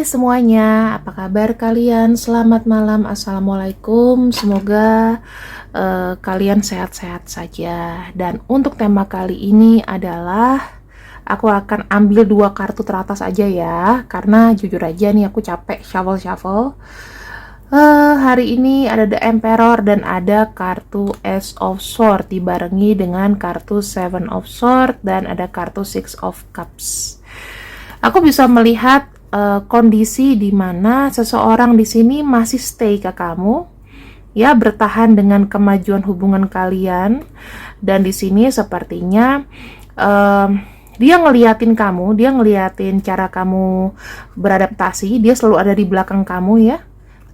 semuanya, apa kabar kalian? Selamat malam, assalamualaikum. Semoga kalian sehat-sehat saja. Dan untuk tema kali ini adalah aku akan ambil 2 kartu teratas aja ya, karena jujur aja nih aku capek shuffle-shuffle. Hari ini ada The Emperor dan ada kartu Ace of Swords dibarengi dengan kartu Seven of Swords dan ada kartu Six of Cups. Aku bisa melihat kondisi di mana seseorang di sini masih stay ke kamu, ya, bertahan dengan kemajuan hubungan kalian. Dan di sini sepertinya dia ngeliatin kamu, dia ngeliatin cara kamu beradaptasi, dia selalu ada di belakang kamu ya,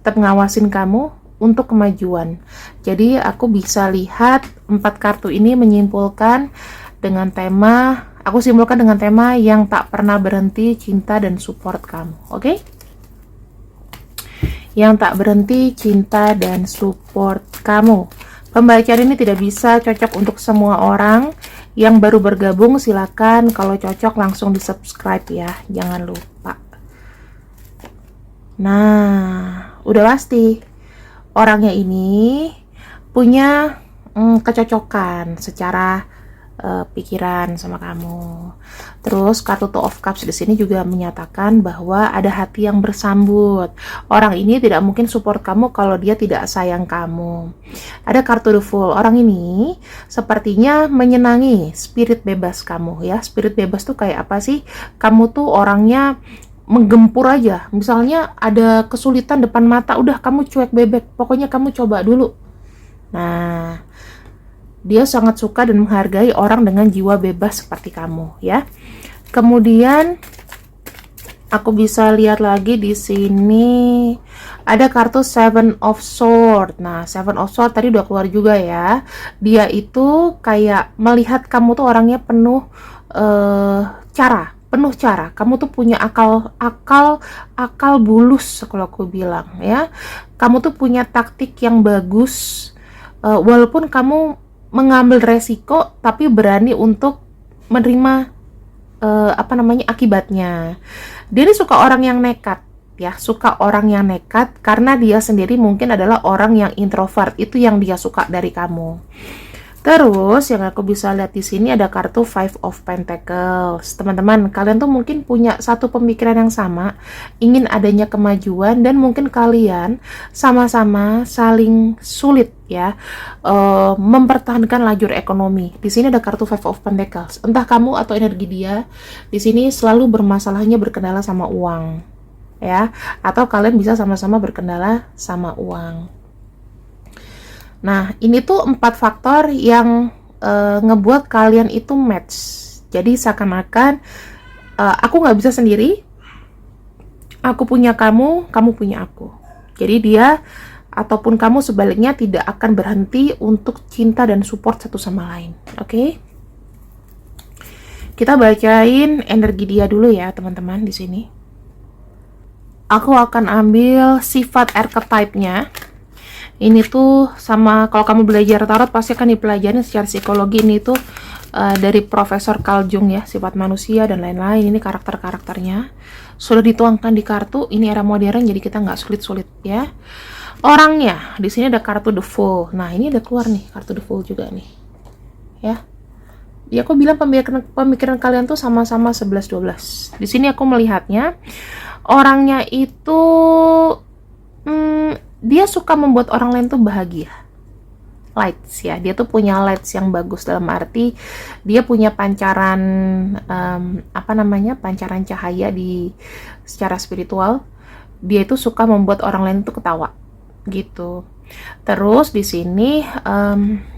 tetap ngawasin kamu untuk kemajuan. Jadi aku bisa lihat 4 kartu ini menyimpulkan dengan tema, aku simpulkan dengan tema yang tak pernah berhenti cinta dan support kamu, oke? Yang tak berhenti cinta dan support kamu. Pembacaan ini tidak bisa cocok untuk semua orang. Yang baru bergabung silakan, kalau cocok langsung di subscribe ya, jangan lupa. Nah, udah pasti orangnya ini punya kecocokan secara pikiran sama kamu. Terus kartu Two of Cups di sini juga menyatakan bahwa ada hati yang bersambut. Orang ini tidak mungkin support kamu kalau dia tidak sayang kamu. Ada kartu The Fool. Orang ini sepertinya menyenangi spirit bebas kamu ya. Spirit bebas tuh kayak apa sih? Kamu tuh orangnya menggempur aja. Misalnya ada kesulitan depan mata, udah kamu cuek bebek. Pokoknya kamu coba dulu. Nah, dia sangat suka dan menghargai orang dengan jiwa bebas seperti kamu ya. Kemudian aku bisa lihat lagi di sini ada kartu Seven of Swords. Nah, Seven of Swords tadi udah keluar juga ya. Dia itu kayak melihat kamu tuh orangnya penuh cara. Kamu tuh punya akal bulus kalau aku bilang ya. Kamu tuh punya taktik yang bagus. Walaupun kamu mengambil resiko tapi berani untuk menerima akibatnya. Dia ini suka orang yang nekat ya, suka orang yang nekat karena dia sendiri mungkin adalah orang yang introvert. Itu yang dia suka dari kamu. Terus yang aku bisa lihat di sini ada kartu Five of Pentacles. Teman-teman, kalian tuh mungkin punya satu pemikiran yang sama, ingin adanya kemajuan, dan mungkin kalian sama-sama saling sulit ya mempertahankan lajur ekonomi. Di sini ada kartu Five of Pentacles. Entah kamu atau energi dia di sini selalu bermasalahnya berkendala sama uang ya, atau kalian bisa sama-sama berkendala sama uang. Nah, ini tuh 4 faktor yang ngebuat kalian itu match. Jadi seakan-akan aku nggak bisa sendiri, aku punya kamu, kamu punya aku. Jadi dia ataupun kamu sebaliknya tidak akan berhenti untuk cinta dan support satu sama lain. Oke? Kita bacain energi dia dulu ya, teman-teman di sini. Aku akan ambil sifat archetype-nya. Ini tuh sama, kalau kamu belajar tarot pasti akan dipelajari secara psikologi. Ini tuh dari Profesor Carl Jung ya, sifat manusia dan lain-lain. Ini karakter-karakternya sudah dituangkan di kartu. Ini era modern jadi kita nggak sulit-sulit ya. Orangnya di sini ada kartu The Fool. Nah, ini ada keluar nih kartu The Fool juga nih ya. Ya, aku bilang pemikiran kalian tuh sama-sama 11-12. Di sini aku melihatnya orangnya itu dia suka membuat orang lain tuh bahagia. Lights ya, dia tuh punya lights yang bagus, dalam arti dia punya pancaran pancaran cahaya di secara spiritual. Dia itu suka membuat orang lain tuh ketawa gitu. Terus di sini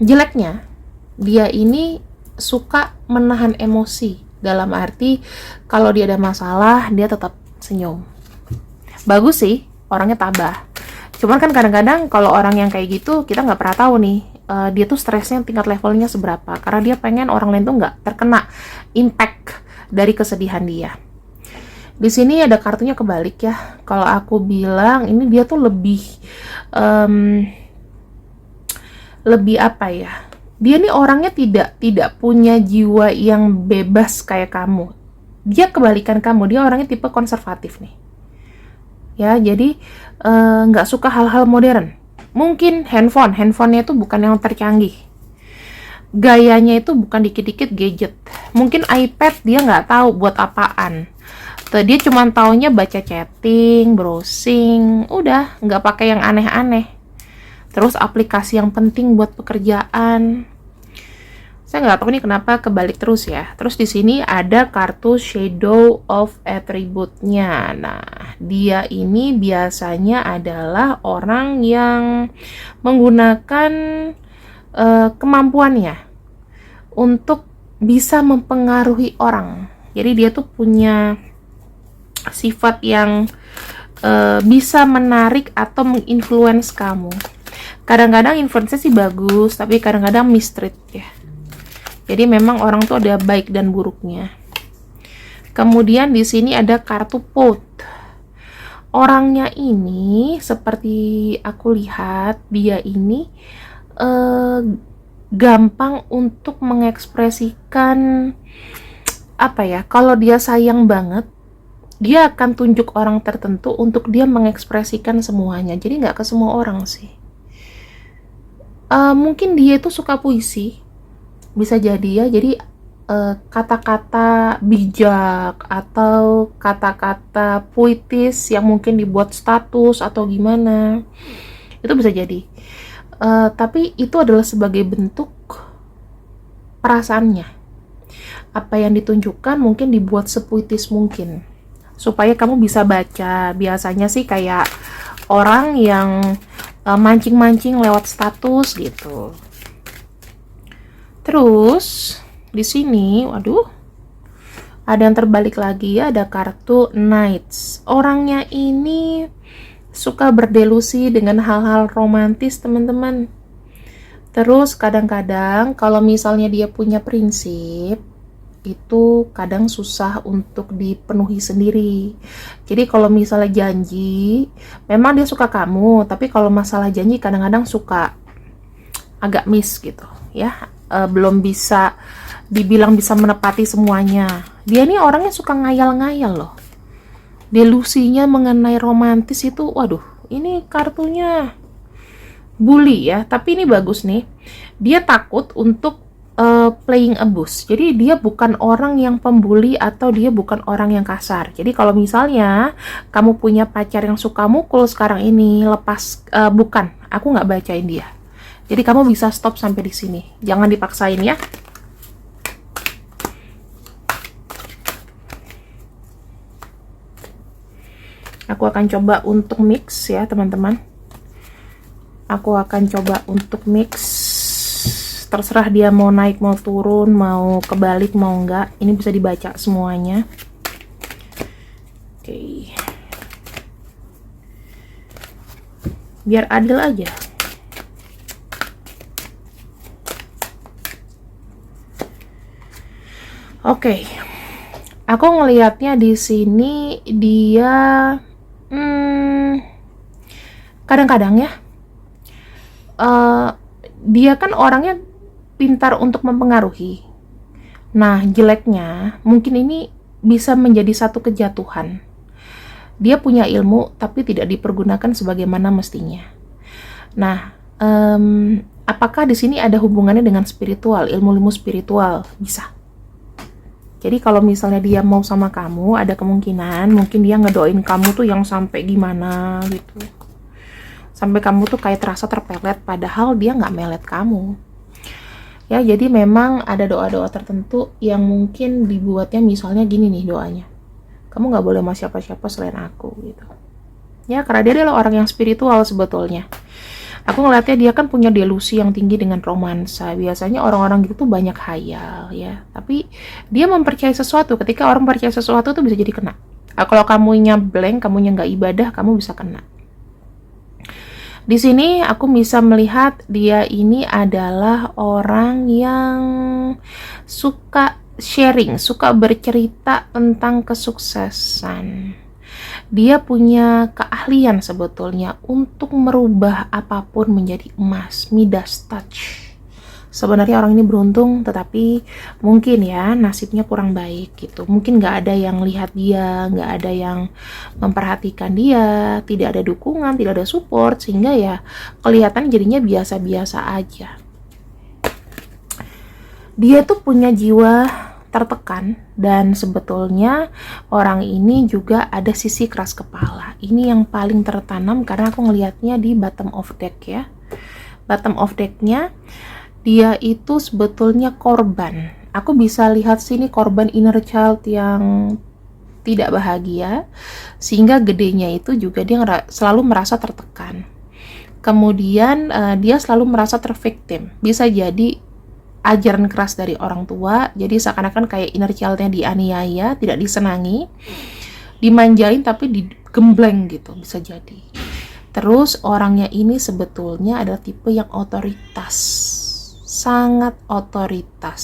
jeleknya dia ini suka menahan emosi, dalam arti kalau dia ada masalah dia tetap senyum. Bagus sih, orangnya tabah. Cuman kan kadang-kadang kalau orang yang kayak gitu kita nggak pernah tahu nih dia tuh stresnya tingkat levelnya seberapa, karena dia pengen orang lain tuh nggak terkena impact dari kesedihan dia. Di sini ada kartunya kebalik ya. Kalau aku bilang ini dia tuh lebih apa ya? Dia nih orangnya tidak punya jiwa yang bebas kayak kamu. Dia kebalikan kamu, dia orangnya tipe konservatif nih. ya. Jadi nggak suka hal-hal modern. Mungkin handphonenya itu bukan yang tercanggih, gayanya itu bukan dikit-dikit gadget. Mungkin iPad dia nggak tahu buat apaan. Dia cuma taunya baca chatting, browsing, udah nggak pakai yang aneh-aneh. Terus aplikasi yang penting buat pekerjaan. Saya nggak tahu nih kenapa kebalik terus ya. Terus di sini ada kartu Shadow of Attribute-nya. Nah, dia ini biasanya adalah orang yang menggunakan kemampuannya untuk bisa mempengaruhi orang. Jadi dia tuh punya sifat yang bisa menarik atau menginfluence kamu. Kadang-kadang influence sih bagus, tapi kadang-kadang mistreat ya. Jadi memang orang tuh ada baik dan buruknya. Kemudian di sini ada kartu Pot. Orangnya ini seperti aku lihat dia ini gampang untuk mengekspresikan apa ya? Kalau dia sayang banget, dia akan tunjuk orang tertentu untuk dia mengekspresikan semuanya. Jadi nggak ke semua orang sih. Mungkin dia itu suka puisi, bisa jadi ya. Jadi kata-kata bijak atau kata-kata puitis yang mungkin dibuat status atau gimana, itu bisa jadi. Tapi itu adalah sebagai bentuk perasaannya. Apa yang ditunjukkan mungkin dibuat sepuitis mungkin, supaya kamu bisa baca. Biasanya sih kayak orang yang mancing-mancing lewat status gitu. Terus di sini, waduh, ada yang terbalik lagi ya, ada kartu Knights. Orangnya ini suka berdelusi dengan hal-hal romantis, teman-teman. Terus kadang-kadang kalau misalnya dia punya prinsip, itu kadang susah untuk dipenuhi sendiri. Jadi kalau misalnya janji, memang dia suka kamu, tapi kalau masalah janji kadang-kadang suka agak miss gitu ya. Belum bisa dibilang bisa menepati semuanya. Dia nih orangnya suka ngayal-ngayal loh. Delusinya mengenai romantis itu, waduh, ini kartunya bully ya. Tapi ini bagus nih. Dia takut untuk playing abuse. Jadi dia bukan orang yang pembuli atau dia bukan orang yang kasar. Jadi kalau misalnya kamu punya pacar yang suka mukul sekarang ini, lepas, bukan, aku nggak bacain dia. Jadi kamu bisa stop sampai di sini. Jangan dipaksain ya. Aku akan coba untuk mix ya, teman-teman. Aku akan coba untuk mix. Terserah dia mau naik, mau turun, mau kebalik, mau enggak. Ini bisa dibaca semuanya. Oke. Biar adil aja. Oke, aku ngelihatnya di sini dia kadang-kadang ya, dia kan orangnya pintar untuk mempengaruhi. Nah, jeleknya mungkin ini bisa menjadi satu kejatuhan. Dia punya ilmu tapi tidak dipergunakan sebagaimana mestinya. Nah, apakah di sini ada hubungannya dengan spiritual, ilmu-ilmu spiritual? Bisa. Jadi kalau misalnya dia mau sama kamu, ada kemungkinan mungkin dia ngedoain kamu tuh yang sampai gimana gitu. Sampai kamu tuh kayak terasa terpelet, padahal dia nggak melet kamu. Ya, jadi memang ada doa-doa tertentu yang mungkin dibuatnya misalnya gini nih doanya. Kamu nggak boleh sama siapa-siapa selain aku gitu. Ya, karena dia adalah orang yang spiritual sebetulnya. Aku ngeliatnya dia kan punya delusi yang tinggi dengan romansa. Biasanya orang-orang gitu tuh banyak hayal ya. Tapi dia mempercayai sesuatu. Ketika orang percaya sesuatu tuh bisa jadi kena. Nah, kalau kamunya blank, kamunya nggak ibadah, kamu bisa kena. Di sini aku bisa melihat dia ini adalah orang yang suka sharing, suka bercerita tentang kesuksesan. Dia punya keahlian sebetulnya untuk merubah apapun menjadi emas, Midas touch. sebenarnya orang ini beruntung, tetapi mungkin ya nasibnya kurang baik gitu. Mungkin nggak ada yang lihat dia, nggak ada yang memperhatikan dia, tidak ada dukungan, tidak ada support, sehingga ya kelihatan jadinya biasa-biasa aja. Dia tuh punya jiwa tertekan, dan sebetulnya orang ini juga ada sisi keras kepala. Ini yang paling tertanam karena aku ngelihatnya di bottom of deck ya. Bottom of decknya dia itu sebetulnya korban. Aku bisa lihat sini korban inner child yang tidak bahagia, sehingga gedenya itu juga dia selalu merasa tertekan. Kemudian dia selalu merasa tervictim. Bisa jadi ajaran keras dari orang tua, jadi seakan-akan kayak inner child-nya dianiaya, tidak disenangi, dimanjain tapi digembleng gitu, bisa jadi. Terus orangnya ini sebetulnya adalah tipe yang otoritas, sangat otoritas.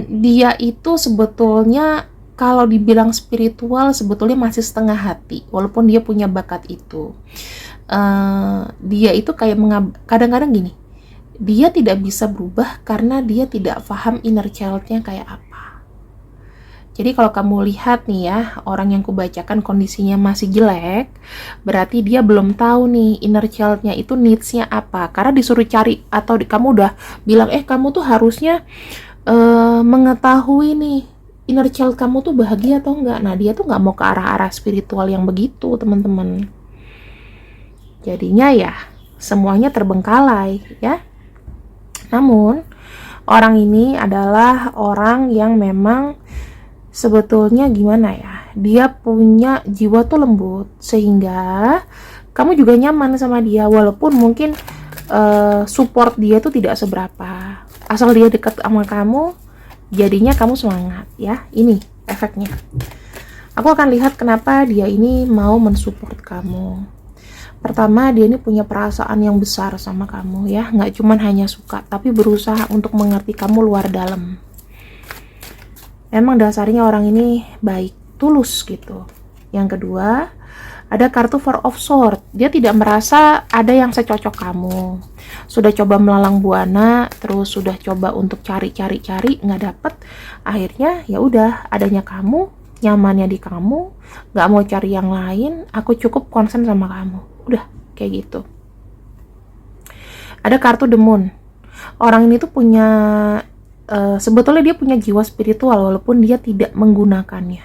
Dia itu sebetulnya kalau dibilang spiritual sebetulnya masih setengah hati, walaupun dia punya bakat itu. Dia itu kayak kadang-kadang gini, dia tidak bisa berubah karena dia tidak paham inner child-nya kayak apa. Jadi kalau kamu lihat nih ya, orang yang kubacakan kondisinya masih jelek, berarti dia belum tahu nih inner child-nya itu needs-nya apa. Karena disuruh cari, atau kamu udah bilang, kamu tuh harusnya mengetahui nih inner child kamu tuh bahagia atau enggak. Nah, dia tuh nggak mau ke arah-arah spiritual yang begitu, teman-teman. Jadinya ya semuanya terbengkalai ya. Namun orang ini adalah orang yang memang sebetulnya gimana ya, dia punya jiwa tuh lembut, sehingga kamu juga nyaman sama dia, walaupun mungkin support dia tuh tidak seberapa. Asal dia dekat sama kamu, jadinya kamu semangat ya. Ini efeknya. Aku akan lihat kenapa dia ini mau mensupport kamu. Pertama, dia ini punya perasaan yang besar sama kamu ya, nggak cuman hanya suka, tapi berusaha untuk mengerti kamu luar dalam. Emang dasarnya orang ini baik, tulus gitu. Yang kedua, ada kartu Four of Swords. Dia tidak merasa ada yang secocok kamu. Sudah coba melalang buana, terus sudah coba untuk cari, nggak dapet. Akhirnya ya udah, adanya kamu, nyamannya di kamu, nggak mau cari yang lain. Aku cukup concern sama kamu. Udah, kayak gitu. Ada kartu The Moon. Orang ini tuh punya sebetulnya dia punya jiwa spiritual walaupun dia tidak menggunakannya.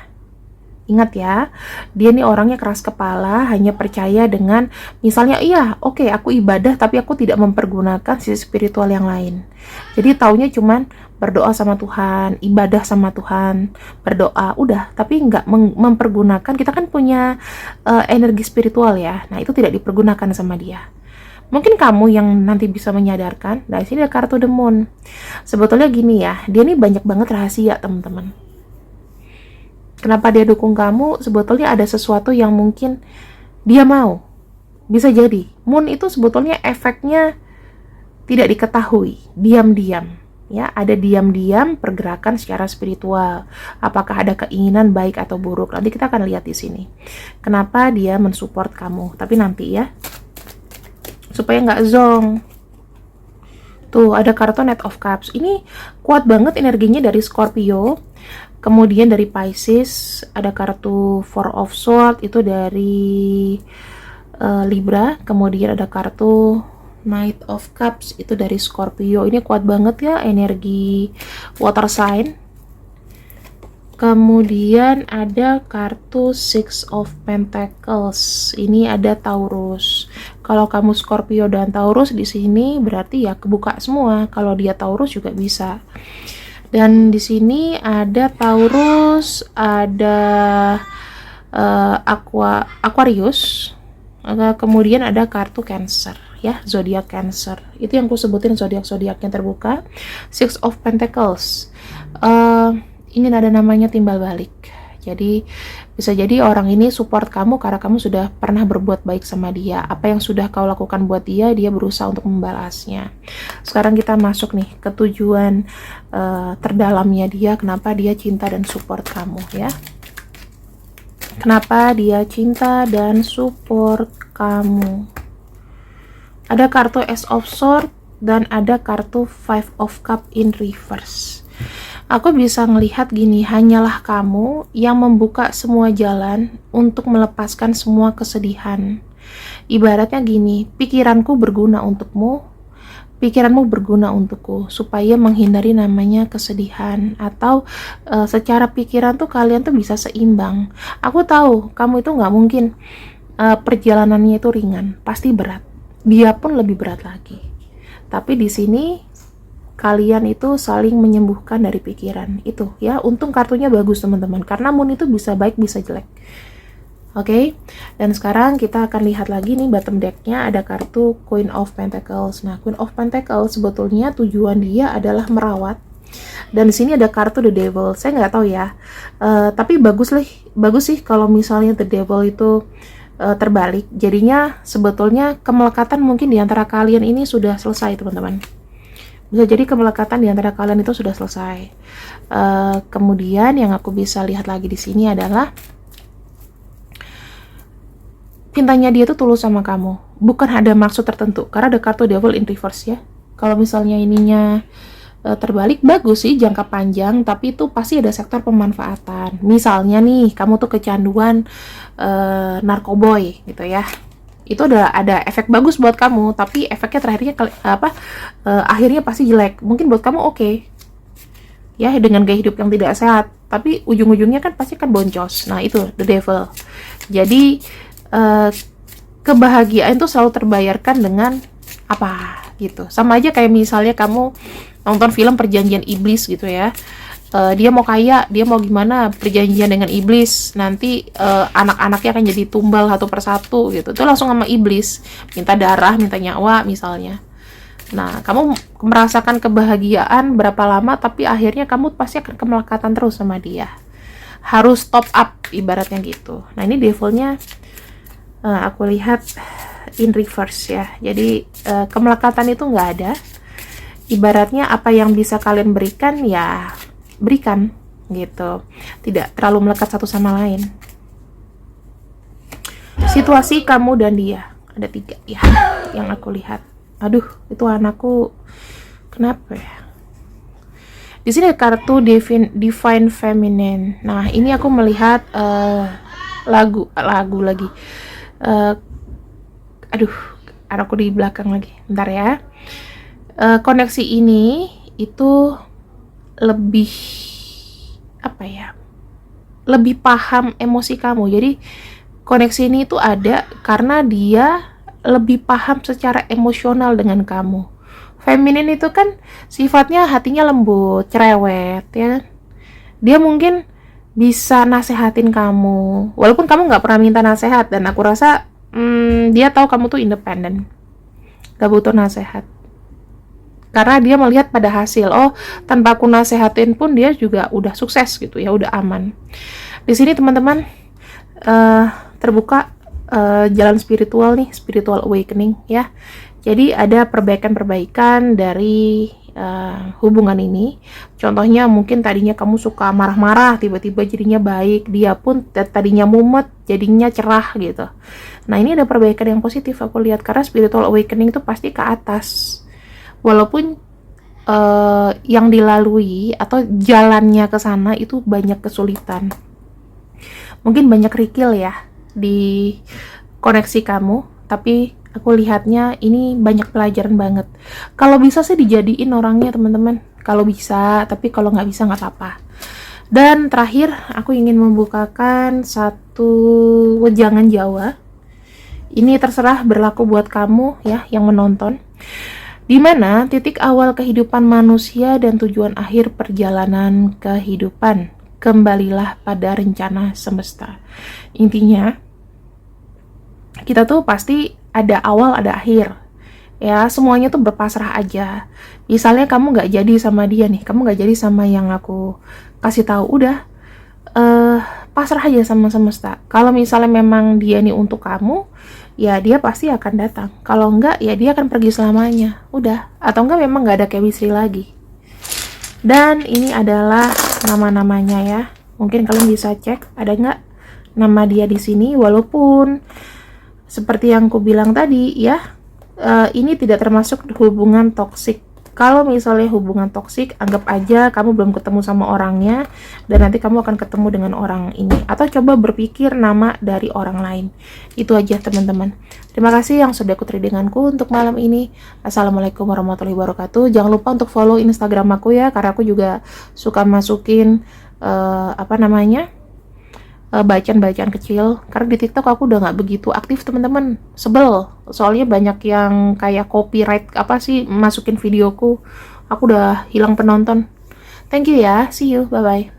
Ingat ya, dia nih orangnya keras kepala, hanya percaya dengan misalnya oke, aku ibadah tapi aku tidak mempergunakan sisi spiritual yang lain. Jadi taunya cuman berdoa sama Tuhan, ibadah sama Tuhan, berdoa, udah, tapi nggak mempergunakan. Kita kan punya energi spiritual ya, nah itu tidak dipergunakan sama dia. Mungkin kamu yang nanti bisa menyadarkan. Dari sini ada kartu The Moon. Sebetulnya gini ya, dia nih banyak banget rahasia, teman-teman. Kenapa dia dukung kamu? Sebetulnya ada sesuatu yang mungkin dia mau. Bisa jadi. Moon itu sebetulnya efeknya tidak diketahui, diam-diam. Ya, ada diam-diam pergerakan secara spiritual. Apakah ada keinginan baik atau buruk? Nanti kita akan lihat di sini. Kenapa dia mensupport kamu? Tapi nanti ya, supaya nggak zong. Tuh, ada kartu Knight of Cups. Ini kuat banget energinya dari Scorpio. Kemudian dari Pisces, ada kartu Four of Swords, itu dari Libra. Kemudian ada kartu Knight of Cups, itu dari Scorpio. Ini kuat banget ya, energi water sign. Kemudian ada kartu Six of Pentacles. Ini ada Taurus. Kalau kamu Scorpio dan Taurus di sini berarti ya kebuka semua. Kalau dia Taurus juga bisa. Dan di sini ada Taurus, ada Aquarius. Kemudian ada kartu Cancer ya, zodiak Cancer. Itu yang aku sebutin zodiak-zodiaknya terbuka. Six of Pentacles. Ingin ada namanya timbal balik. Jadi bisa jadi orang ini support kamu karena kamu sudah pernah berbuat baik sama dia. Apa yang sudah kau lakukan buat dia, dia berusaha untuk membalasnya. Sekarang kita masuk nih ke tujuan terdalamnya dia, kenapa dia cinta dan support kamu ya. Kenapa dia cinta dan support kamu. Ada kartu Ace of Swords. dan ada kartu Five of Cup in reverse. Aku bisa ngelihat gini, hanyalah kamu yang membuka semua jalan untuk melepaskan semua kesedihan. Ibaratnya gini, pikiranku berguna untukmu, pikiranmu berguna untukku, supaya menghindari namanya kesedihan. Atau secara pikiran tuh kalian tuh bisa seimbang. Aku tahu kamu itu nggak mungkin perjalanannya itu ringan, pasti berat. Dia pun lebih berat lagi. Tapi di sini kalian itu saling menyembuhkan dari pikiran itu ya. Untung kartunya bagus teman-teman, karena moon itu bisa baik bisa jelek. Oke, dan sekarang kita akan lihat lagi nih bottom decknya ada kartu Queen of Pentacles. Nah, Queen of Pentacles sebetulnya tujuan dia adalah merawat. Dan di sini ada kartu The Devil. Saya nggak tahu ya, tapi bagus sih kalau misalnya The Devil itu terbalik. Jadinya sebetulnya kemelekatan mungkin di antara kalian ini sudah selesai teman-teman. Bisa jadi kemelekatan di antara kalian itu sudah selesai. Kemudian yang aku bisa lihat lagi di sini adalah cintanya dia tuh tulus sama kamu, bukan ada maksud tertentu. Karena ada kartu Devil in reverse ya. Kalau misalnya ininya terbalik, bagus sih jangka panjang, tapi itu pasti ada sektor pemanfaatan. Misalnya nih, kamu tuh kecanduan narkoboy gitu ya. Itu ada efek bagus buat kamu, tapi efeknya terakhirnya akhirnya pasti jelek. Mungkin buat kamu oke. Ya, dengan gaya hidup yang tidak sehat, tapi ujung-ujungnya kan pasti kan boncos. Nah, itu The Devil. Jadi kebahagiaan itu selalu terbayarkan dengan apa gitu. Sama aja kayak misalnya kamu nonton film Perjanjian Iblis gitu ya. Dia mau kaya, dia mau gimana, perjanjian dengan iblis, nanti anak-anaknya akan jadi tumbal satu persatu gitu. Itu langsung sama iblis, minta darah, minta nyawa misalnya. Nah, kamu merasakan kebahagiaan berapa lama, tapi akhirnya kamu pasti akan kemelekatan terus sama dia. Harus top up ibaratnya gitu. Nah, ini devilnya aku lihat in reverse ya. Jadi kemelekatan itu nggak ada. Ibaratnya apa yang bisa kalian berikan ya berikan gitu, tidak terlalu melekat satu sama lain. Situasi kamu dan dia ada 3 ya yang aku lihat. Aduh, itu anakku kenapa ya? Di sini ada kartu Divine Feminine. Nah, ini aku melihat lagu lagi. Aduh, anakku di belakang lagi. Bentar ya. Koneksi ini itu lebih apa ya, lebih paham emosi kamu. Jadi koneksi ini itu ada karena dia lebih paham secara emosional dengan kamu. Feminin itu kan sifatnya hatinya lembut, cerewet ya. Dia mungkin bisa nasehatin kamu walaupun kamu nggak pernah minta nasehat, dan aku rasa dia tahu kamu tuh independen, gak butuh nasehat. Karena dia melihat pada hasil, oh tanpa aku nasehatin pun dia juga udah sukses gitu ya, udah aman. Di sini teman-teman terbuka jalan spiritual nih, spiritual awakening ya. Jadi ada perbaikan-perbaikan dari hubungan ini. Contohnya mungkin tadinya kamu suka marah-marah, tiba-tiba jadinya baik. Dia pun tadinya mumet, jadinya cerah gitu. Nah, ini ada perbaikan yang positif aku lihat, karena spiritual awakening itu pasti ke atas. Walaupun yang dilalui atau jalannya ke sana itu banyak kesulitan, mungkin banyak kerikil ya di koneksi kamu, tapi aku lihatnya ini banyak pelajaran banget. Kalau bisa sih dijadiin orangnya teman-teman, kalau bisa, tapi kalau nggak bisa nggak apa-apa. Dan terakhir aku ingin membukakan satu wejangan Jawa. Ini terserah berlaku buat kamu ya yang menonton. Di mana titik awal kehidupan manusia dan tujuan akhir perjalanan kehidupan. Kembalilah pada rencana semesta. Intinya, kita tuh pasti ada awal, ada akhir. Ya, semuanya tuh berpasrah aja. Misalnya kamu nggak jadi sama dia nih, kamu nggak jadi sama yang aku kasih tahu, udah pasrah aja sama semesta. Kalau misalnya memang dia nih untuk kamu, ya dia pasti akan datang. Kalau enggak, ya dia akan pergi selamanya. Udah. Atau enggak memang nggak ada chemistry lagi. Dan ini adalah nama-namanya ya. Mungkin kalian bisa cek ada nggak nama dia di sini. Walaupun seperti yang aku bilang tadi ya, ini tidak termasuk hubungan toksik. Kalau misalnya hubungan toksik, anggap aja kamu belum ketemu sama orangnya, dan nanti kamu akan ketemu dengan orang ini. Atau coba berpikir nama dari orang lain. Itu aja teman-teman. Terima kasih yang sudah ikut readinganku untuk malam ini. Assalamualaikum warahmatullahi wabarakatuh. Jangan lupa untuk follow Instagram aku ya, karena aku juga suka masukin bacaan-bacaan kecil. Karena di TikTok aku udah nggak begitu aktif teman-teman, sebel soalnya banyak yang kayak copyright apa sih masukin videoku. Aku udah hilang penonton. Thank you ya, see you, bye bye.